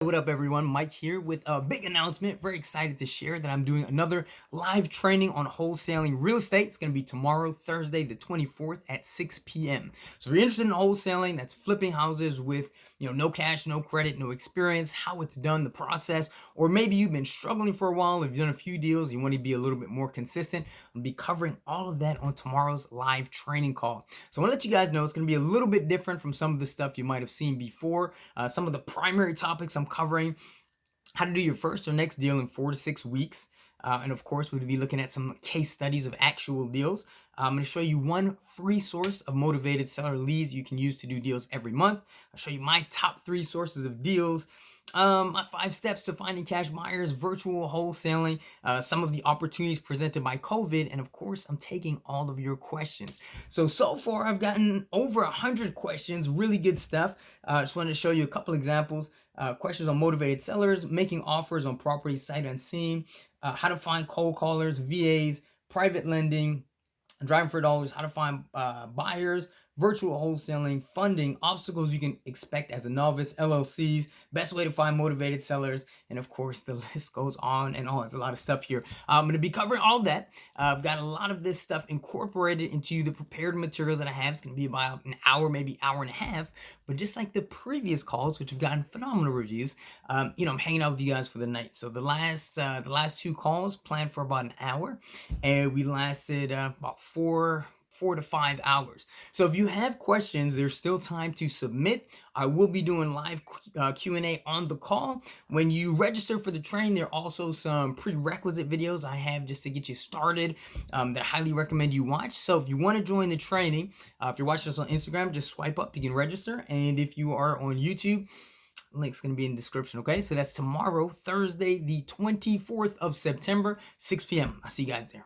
What up, everyone? Mike here with a big announcement. Very excited to share that I'm doing another live training on wholesaling real estate. It's going to be tomorrow, Thursday, the 24th at 6 p.m. So if you're interested in wholesaling, that's flipping houses with no cash, no credit, no experience, how it's done, the process, or maybe you've been struggling for a while, you've done a few deals, you want to be a little bit more consistent. I'll be covering all of that on tomorrow's live training call. So I want to let you guys know it's going to be a little bit different from some of the stuff you might have seen before. Some of the primary topics I'm covering: how to do your first or next deal in 4 to 6 weeks. And of course, we'll be looking at some case studies of actual deals. I'm going to show you one free source of motivated seller leads you can use to do deals every month. I'll show you my top 3 sources of deals, my 5 steps to finding cash buyers, virtual wholesaling, some of the opportunities presented by COVID, and of course, I'm taking all of your questions. So far, I've gotten over 100 questions, really good stuff. Just wanted to show you a couple examples. Questions on motivated sellers, making offers on properties sight unseen, how to find cold callers, VAs, private lending, driving for dollars, how to find buyers, virtual wholesaling, funding, obstacles you can expect as a novice, LLCs, best way to find motivated sellers, and of course the list goes on and on. There's a lot of stuff here. I'm going to be covering all that. I've got a lot of this stuff incorporated into the prepared materials that I have. It's going to be about an hour, maybe hour and a half. But just like the previous calls, which have gotten phenomenal reviews, I'm hanging out with you guys for the night. So the last 2 calls planned for about an hour, and we lasted about 4 to 5 hours. So if you have questions, there's still time to submit. I will be doing live Q&A on the call. When you register for the training, there are also some prerequisite videos I have just to get you started that I highly recommend you watch. So if you want to join the training, if you're watching us on Instagram, just swipe up, you can register. And if you are on YouTube, link's going to be in the description. Okay, so that's tomorrow, Thursday, the 24th of September, 6 p.m. I'll see you guys there.